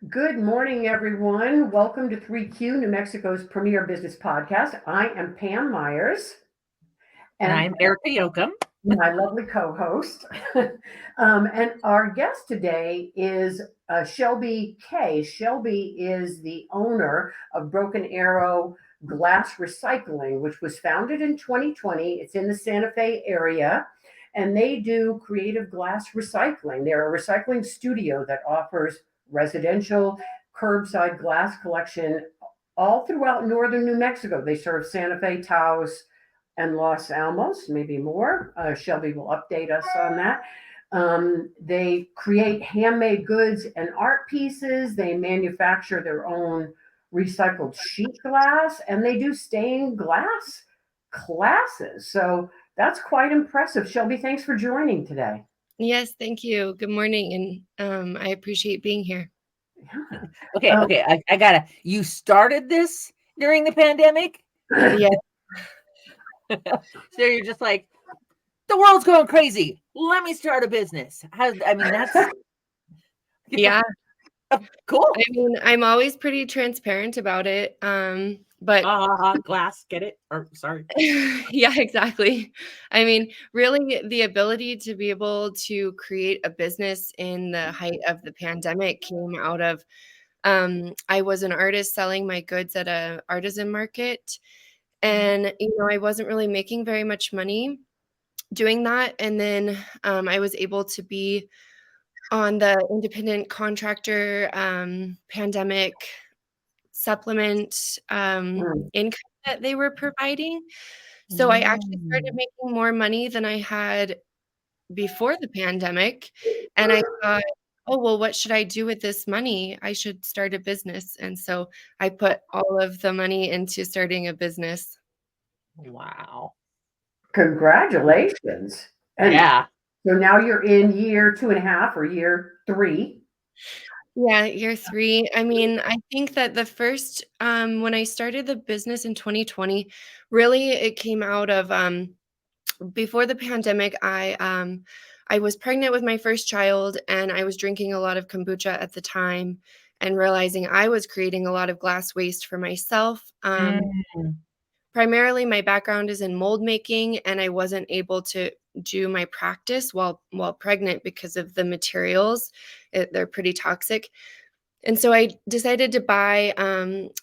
Good morning, everyone. Welcome to 3Q, New Mexico's premier business podcast. I am Pam Myers, And and I'm Erica Yoakum. my lovely co-host. And our guest today is Shelby Kaye. Shelby is the owner of Broken Arrow Glass Recycling, which was founded in 2020. It's in the Santa Fe area, and they do creative glass recycling. They're a recycling studio that offers residential curbside glass collection all throughout northern New Mexico. They serve Santa Fe, Taos, and Los Alamos, maybe more. Shelby will update us on that. They create handmade goods and art pieces. They manufacture their own recycled sheet glass, and they do stained glass classes. So that's quite impressive. Shelby, thanks for joining today. Yes, thank you. Good morning, and I appreciate being here. Yeah. Okay. I gotta. You started this during the pandemic, Yeah, so you're just like, the world's going crazy. Let me start a business. That's yeah. cool. I mean, I'm always pretty transparent about it. But Glass, get it? Or sorry. yeah, exactly. I mean, really, the ability to be able to create a business in the height of the pandemic came out of I was an artist selling my goods at a artisan market, and I wasn't really making very much money doing that. And then I was able to be on the independent contractor pandemic supplement income that they were providing. So I actually started making more money than I had before the pandemic. And I thought, oh, well, what should I do with this money? I should start a business. And so I put all of the money into starting a business. Wow. Congratulations. And Yeah. so now you're in year 2.5 or year 3. Yeah, year 3. I mean, I think that the first, when I started the business in 2020, really it came out of, before the pandemic, I was pregnant with my first child, and I was drinking a lot of kombucha at the time and realizing I was creating a lot of glass waste for myself. Primarily, my background is in mold making, and I wasn't able to do my practice while pregnant because of the materials. They're pretty toxic. And so I decided to buy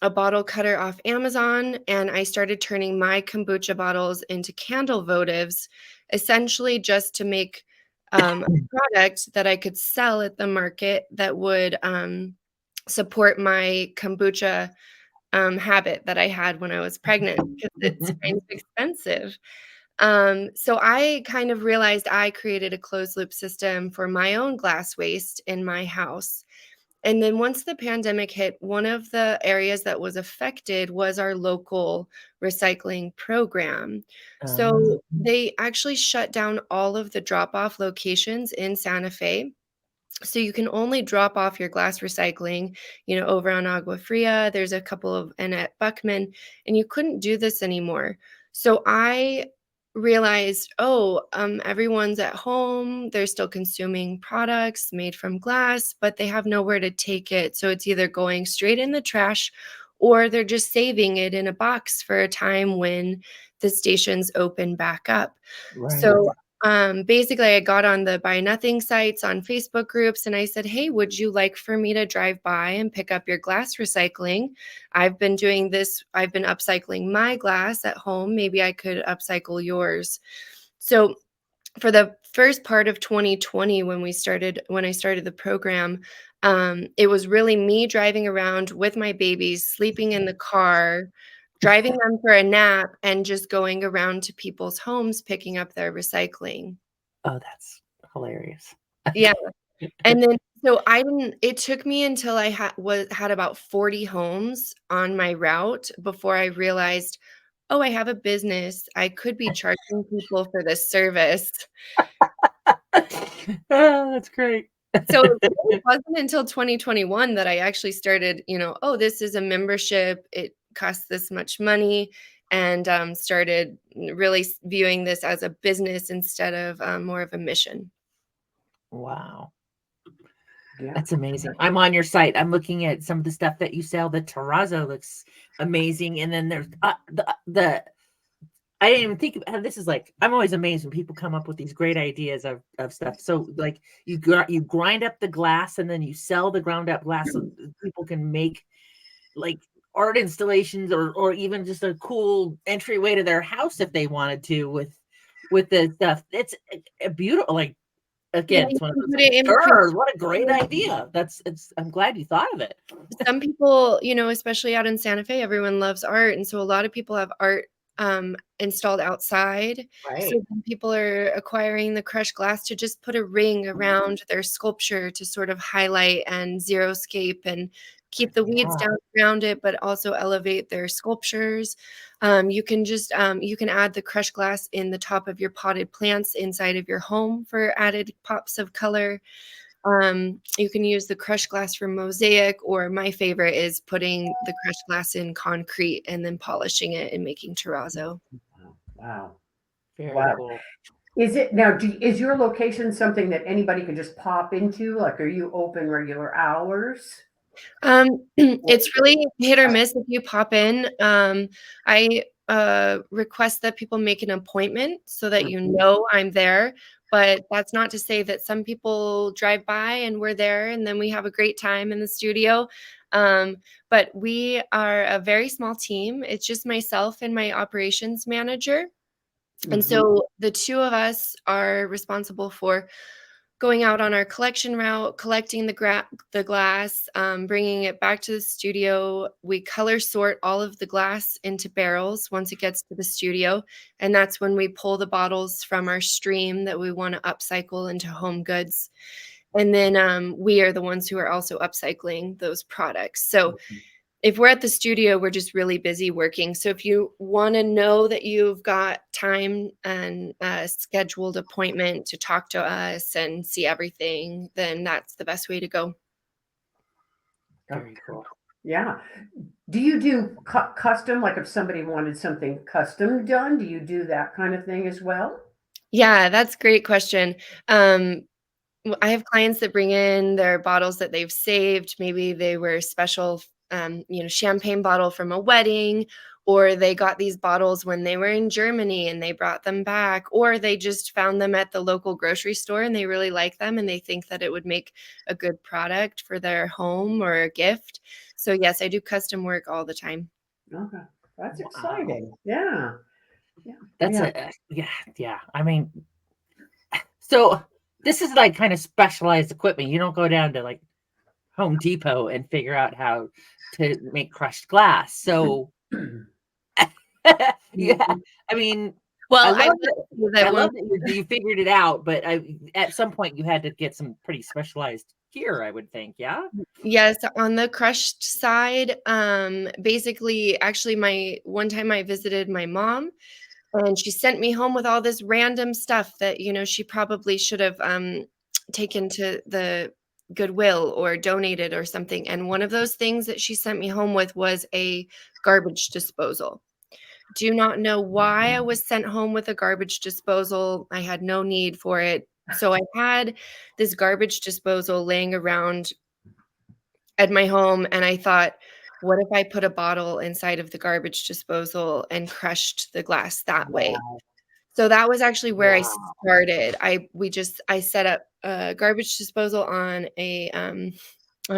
a bottle cutter off Amazon, and I started turning my kombucha bottles into candle votives, essentially just to make a product that I could sell at the market that would support my kombucha habit that I had when I was pregnant, because it's kind of expensive. So I kind of realized I created a closed loop system for my own glass waste in my house. And then once the pandemic hit, one of the areas that was affected was our local recycling program. So they actually shut down all of the drop-off locations in Santa Fe. So you can only drop off your glass recycling, over on Agua Fria. There's a couple of, and at Buckman, and you couldn't do this anymore. So I realized, everyone's at home. They're still consuming products made from glass, but they have nowhere to take it. So it's either going straight in the trash, or they're just saving it in a box for a time when the stations open back up. Right. So basically, I got on the Buy Nothing sites on Facebook groups, and I said, hey, would you like for me to drive by and pick up your glass recycling? I've been doing this. I've been upcycling my glass at home. Maybe I could upcycle yours. So for the first part of 2020, when I started the program, it was really me driving around with my babies, sleeping in the car, driving them for a nap, and just going around to people's homes, picking up their recycling. Oh, that's hilarious. Yeah. And then, so it took me until I had about 40 homes on my route before I realized, oh, I have a business. I could be charging people for this service. Oh, that's great. So it really wasn't until 2021 that I actually started, this is a membership. It costs this much money, and started really viewing this as a business instead of more of a mission. Wow. Yeah. That's amazing. I'm on your site. I'm looking at some of the stuff that you sell. The terrazzo looks amazing. And then there's the I didn't even think about this. Is like, I'm always amazed when people come up with these great ideas of stuff. So like you grind up the glass and then you sell the ground up glass so people can make like art installations or even just a cool entryway to their house if they wanted to with the stuff. It's a beautiful, like, Yeah, again, you it's one of can those put like, it in sure, what a great idea. I'm glad you thought of it. some people, especially out in Santa Fe, everyone loves art. And so a lot of people have art installed outside. Right. So then people are acquiring the crushed glass to just put a ring around their sculpture to sort of highlight and xeriscape and keep the weeds Yeah. down around it, but also elevate their sculptures. You can add the crushed glass in the top of your potted plants inside of your home for added pops of color. You can use the crushed glass for mosaic, or my favorite is putting the crushed glass in concrete and then polishing it and making terrazzo. Wow. Very Wow. cool. Is it now? Is your location something that anybody can just pop into? Like, are you open regular hours? It's really hit or miss if you pop in. I request that people make an appointment so that you know I'm there. But that's not to say that some people drive by and we're there and then we have a great time in the studio. But we are a very small team. It's just myself and my operations manager. And Mhm. so the two of us are responsible for going out on our collection route, collecting the glass, bringing it back to the studio. We color sort all of the glass into barrels once it gets to the studio. And that's when we pull the bottles from our stream that we want to upcycle into home goods. And then we are the ones who are also upcycling those products. So if we're at the studio, we're just really busy working. So if you want to know that you've got time and a scheduled appointment to talk to us and see everything, then that's the best way to go. Very cool. Yeah. Do you do custom? Like, if somebody wanted something custom done, do you do that kind of thing as well? Yeah, that's a great question. I have clients that bring in their bottles that they've saved. Maybe they were special, champagne bottle from a wedding, or they got these bottles when they were in Germany and they brought them back, or they just found them at the local grocery store and they really like them and they think that it would make a good product for their home or a gift. So yes, I do custom work all the time. Okay, that's Wow. exciting. Yeah, yeah, That's yeah. yeah. I mean, so this is like kind of specialized equipment. You don't go down to like Home Depot and figure out how to make crushed glass. So yeah, I mean, I Well, I love will that. say that I when love that you figured it out, but at some point you had to get some pretty specialized gear, I would think. Yeah. Yes, on the crushed side, basically, actually, my one time I visited my mom, and she sent me home with all this random stuff that she probably should have taken to the Goodwill or donated or something. And one of those things that she sent me home with was a garbage disposal. Do not know why I was sent home with a garbage disposal. I had no need for it. So I had this garbage disposal laying around at my home, and I thought, what if I put a bottle inside of the garbage disposal and crushed the glass that way? Wow. So that was actually where I Wow. started. I set up a garbage disposal on a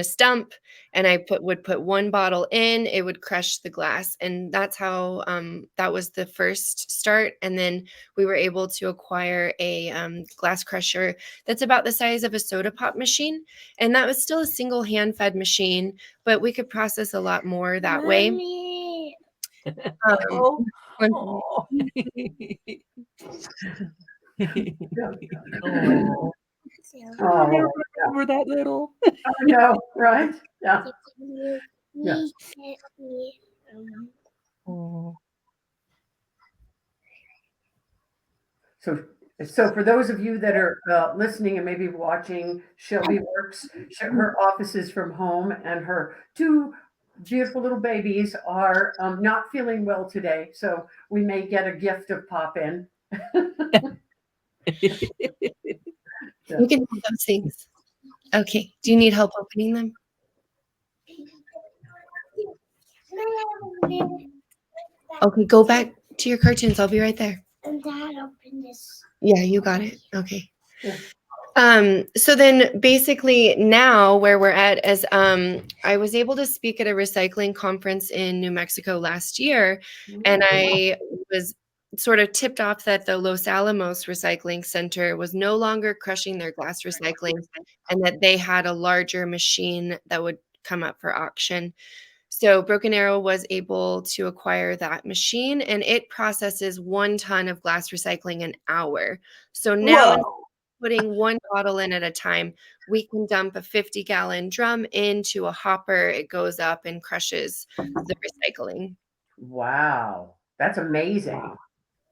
stump, and I would put one bottle in, it would crush the glass, and that's how that was the first start. And then we were able to acquire a glass crusher that's about the size of a soda pop machine, and that was still a single hand fed machine, but we could process a lot more that way. Mommy. Um, Oh. once- Oh. Yeah. Oh. Oh, Never yeah. remember that little. I know, right? Yeah, yeah. Oh. So, so for those of you that are listening and maybe watching, Shelby works. Her office is from home, and her two beautiful little babies are not feeling well today. So we may get a gift of pop in. You can have those things. Okay. Do you need help opening them? Okay, go back to your cartoons. I'll be right there. And Dad, open this. Yeah, you got it. Okay. Yeah. So then basically now where we're at is I was able to speak at a recycling conference in New Mexico last year, and I was sort of tipped off that the Los Alamos Recycling Center was no longer crushing their glass recycling and that they had a larger machine that would come up for auction. So Broken Arrow was able to acquire that machine, and it processes 1 ton of glass recycling an hour. So now Whoa. putting 1 bottle in at a time, we can dump a 50-gallon drum into a hopper. It goes up and crushes the recycling. Wow, that's amazing.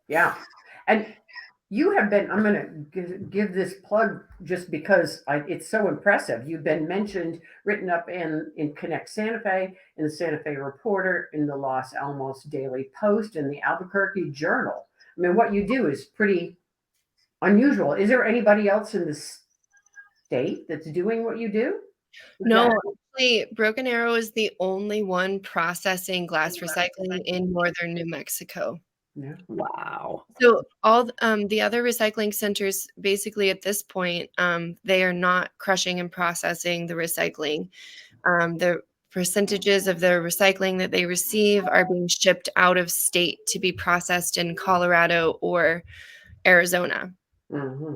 Yeah. And you have been, I'm going to give this plug just because it's so impressive. You've been mentioned, written up in Connect Santa Fe, in the Santa Fe Reporter, in the Los Alamos Daily Post, in the Albuquerque Journal. I mean, what you do is pretty unusual. Is there anybody else in the state that's doing what you do? No, actually, Broken Arrow is the only one processing glass recycling in northern New Mexico. Yeah. Wow. So all the other recycling centers, basically at this point, they are not crushing and processing the recycling. The percentages of the recycling that they receive are being shipped out of state to be processed in Colorado or Arizona. Mm-hmm.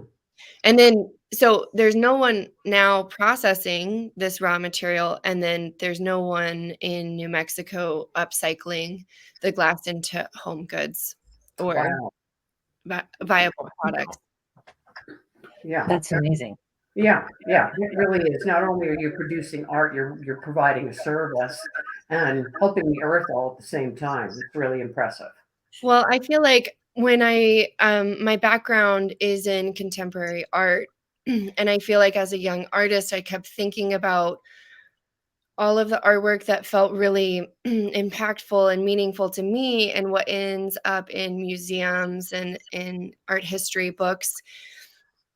And then, so there's no one now processing this raw material, and then there's no one in New Mexico upcycling the glass into home goods or viable products. Yeah. That's amazing. Yeah, yeah, it really is. Not only are you producing art, you're providing a service and helping the earth all at the same time. It's really impressive. Well, I feel like when my background is in contemporary art, and I feel like as a young artist, I kept thinking about all of the artwork that felt really impactful and meaningful to me and what ends up in museums and in art history books.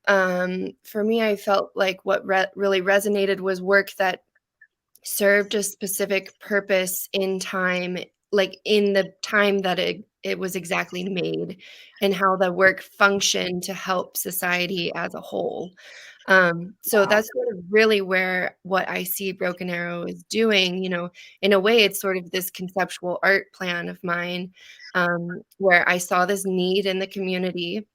For me, I felt like what really resonated was work that served a specific purpose in time, like in the time that it was exactly made, and how the work functioned to help society as a whole. So that's sort of really where what I see Broken Arrow is doing. In a way, it's sort of this conceptual art plan of mine, where I saw this need in the community,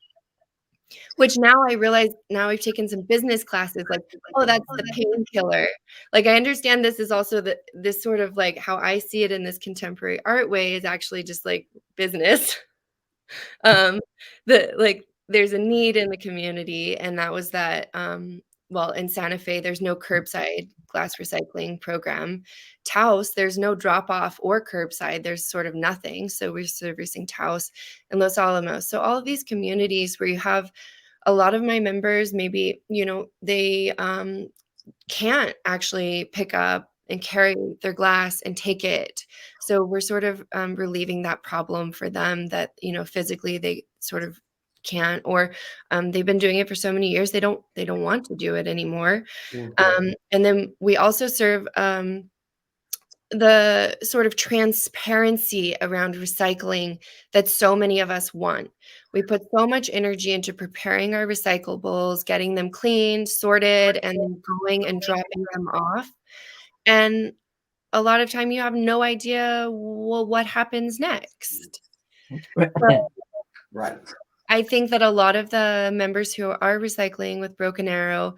which now I realize, now I've taken some business classes, like, oh, that's the painkiller. Like, I understand this is also this sort of like how I see it in this contemporary art way is actually just like business. There's a need in the community, and that was that. Well, in Santa Fe, there's no curbside glass recycling program. Taos, there's no drop off or curbside. There's sort of nothing. So we're servicing Taos and Los Alamos. So all of these communities where you have a lot of my members, maybe, they can't actually pick up and carry their glass and take it. So we're sort of relieving that problem for them that, physically they sort of can't, or they've been doing it for so many years, they don't want to do it anymore. Mm-hmm. And then we also serve the sort of transparency around recycling that so many of us want. We put so much energy into preparing our recyclables, getting them cleaned, sorted, and then going and dropping them off. And a lot of time you have no idea, well, what happens next. But Right. I think that a lot of the members who are recycling with Broken Arrow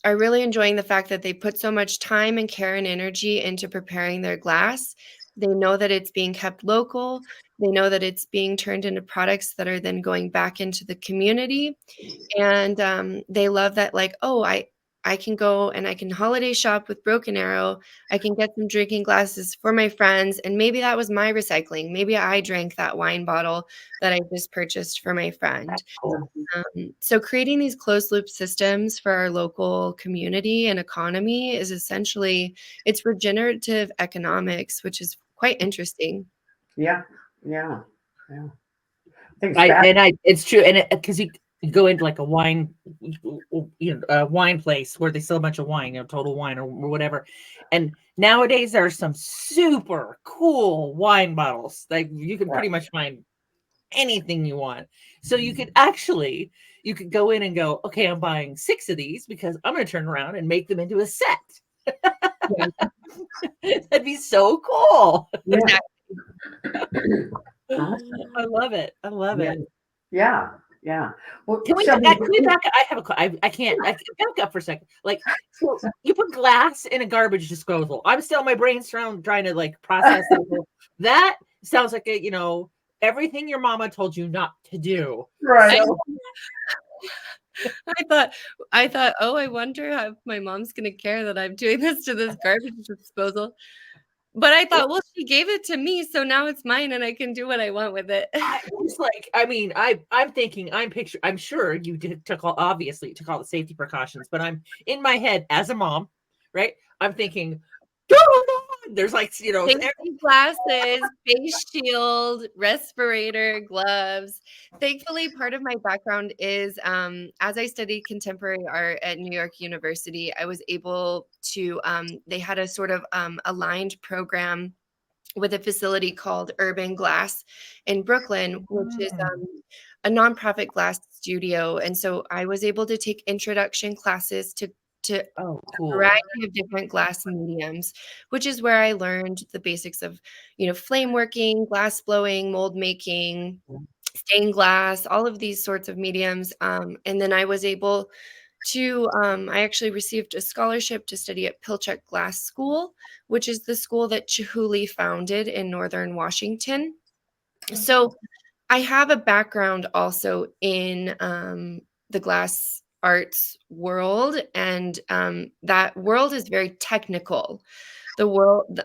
are really enjoying the fact that they put so much time and care and energy into preparing their glass. They know that it's being kept local. They know that it's being turned into products that are then going back into the community. And they love that, like, oh, I can go and I can holiday shop with Broken Arrow. I can get some drinking glasses for my friends. And maybe that was my recycling. Maybe I drank that wine bottle that I just purchased for my friend. So creating these closed loop systems for our local community and economy is essentially, it's regenerative economics, which is quite interesting. Yeah. Yeah. Yeah. I think It's true. And because You go into like a wine, a wine place where they sell a bunch of wine, Total Wine or whatever. And nowadays there are some super cool wine bottles. Like you can pretty much find anything you want. So you could go in and go, okay, I'm buying 6 of these because I'm going to turn around and make them into a set. Yeah. That'd be so cool. Yeah. I love it. I love it. Yeah. Yeah. Well, Can we Shelby, back? I have I can't back up for a second. Like, so you put glass in a garbage disposal. I'm still my brain's trying to like process that. Sounds like everything your mama told you not to do. right. So, I thought, oh, I wonder if my mom's gonna care that I'm doing this to this garbage disposal. But I thought, well, she gave it to me, so now it's mine, and I can do what I want with it. I'm sure you took all the safety precautions, but I'm in my head as a mom, right? I'm thinking, there's like, Safety glasses, face shield, respirator, gloves. Thankfully, part of my background is as I studied contemporary art at New York University, I was able to, they had a sort of aligned program with a facility called Urban Glass in Brooklyn, which is a nonprofit glass studio. And so I was able to take introduction classes to cool. a variety of different glass mediums, which is where I learned the basics of, flame working, glass blowing, mold making, stained glass, all of these sorts of mediums. And then I was able to, I actually received a scholarship to study at Pilchuck Glass School, which is the school that Chihuly founded in Northern Washington. So I have a background also in the glass arts world, and that world is very technical. The world,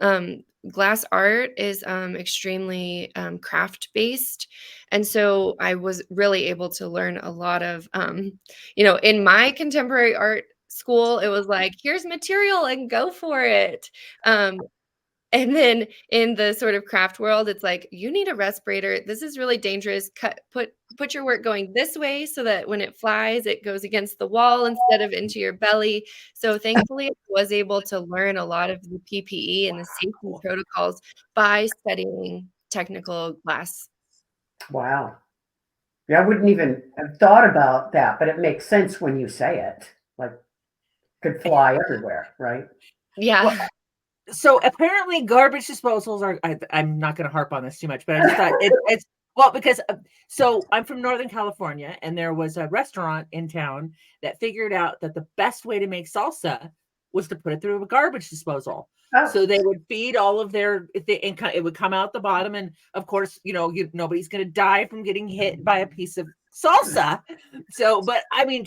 glass art is extremely craft based, and so I was really able to learn a lot of, in my contemporary art school, it was like, here's material and go for it. And then in the sort of craft world, it's like, you need a respirator. This is really dangerous. Put your work going this way so that when it flies, it goes against the wall instead of into your belly. So thankfully, I was able to learn a lot of the PPE and the safety protocols by studying technical glass. Wow. Yeah, I wouldn't even have thought about that, but it makes sense when you say it. Like, could fly everywhere, right? Yeah. Well, so apparently garbage disposals are, I'm not going to harp on this too much, but I just thought it's, well, because so I'm from Northern California, and there was a restaurant in town that figured out that the best way to make salsa was to put it through a garbage disposal. Oh. So they would feed all of their, it would come out the bottom. And of course, nobody's going to die from getting hit by a piece of salsa. So, but I mean,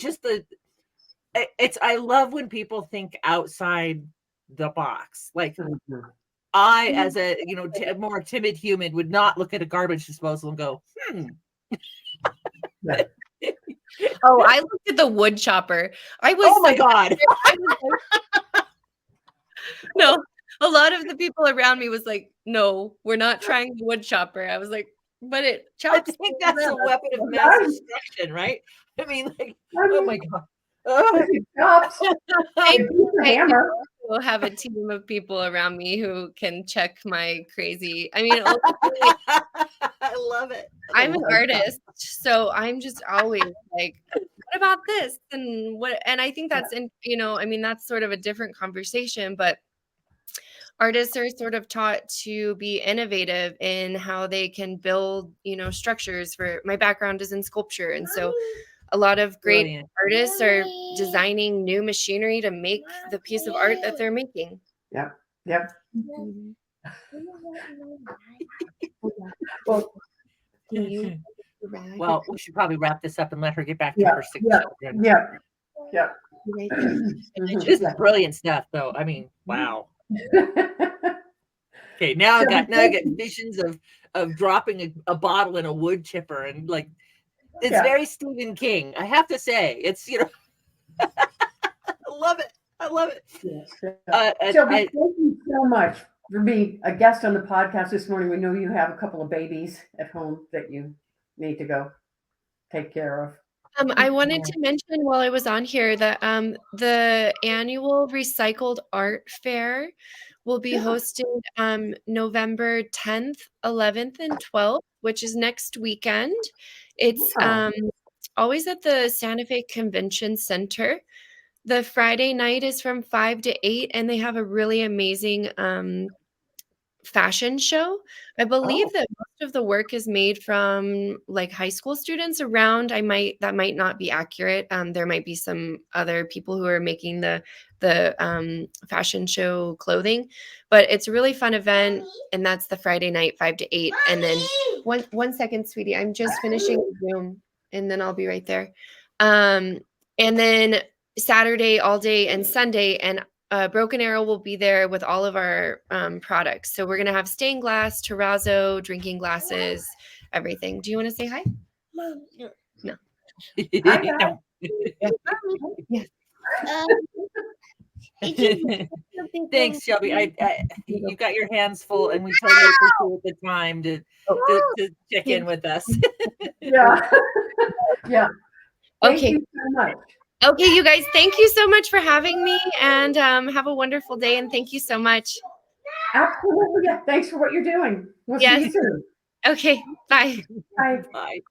I love when people think outside the box. Like, I, as a more timid human, would not look at a garbage disposal and go, Oh, I looked at the wood chopper. Oh my God. No, a lot of the people around me was like, no, we're not trying the wood chopper. I was like, but it chops. I think that's a weapon of mass destruction, right? I mean, like, oh my God. I have a team of people around me who can check my crazy. I mean, I love it. I'm an artist, so I'm just always like, what about this? And I think that's that's sort of a different conversation, but artists are sort of taught to be innovative in how they can build, structures. For my background is in sculpture, and so a lot of great artists are designing new machinery to make the piece of art that they're making. Yep. Well, we should probably wrap this up and let her get back to her sick children. Yeah. This is brilliant stuff, though. I mean, wow. Okay, now I got visions of dropping a bottle in a wood chipper, and like, it's very Stephen King. I have to say, it's I love it. I love it. Shelby, thank you so much for being a guest on the podcast this morning. We know you have a couple of babies at home that you need to go take care of. I wanted to mention while I was on here that the annual Recycled Art Fair will be Yeah. hosted November 10th, 11th, and 12th, which is next weekend. It's Wow. always at the Santa Fe Convention Center. The Friday night is from 5 to 8, and they have a really amazing fashion show. I believe Oh. that most of the work is made from like high school students around. That might not be accurate. There might be some other people who are making the fashion show clothing, but it's a really fun event, and that's the Friday night, 5 to 8. And then one second, sweetie, I'm just finishing the Zoom, and then I'll be right there. And then Saturday all day and Sunday, and Broken Arrow will be there with all of our products. So we're going to have stained glass, terrazzo, drinking glasses, everything. Do you want to say hi? Mom, No. Hi, guys. Yes. Thanks, Shelby. You got your hands full, and we totally appreciate the time to check in with us. Yeah. Yeah. Thank Okay. you so much. Okay, you guys, thank you so much for having me, and have a wonderful day, and thank you so much. Absolutely. Yeah. Thanks for what you're doing. We'll see Yes. you soon. Okay, bye. Bye. Bye.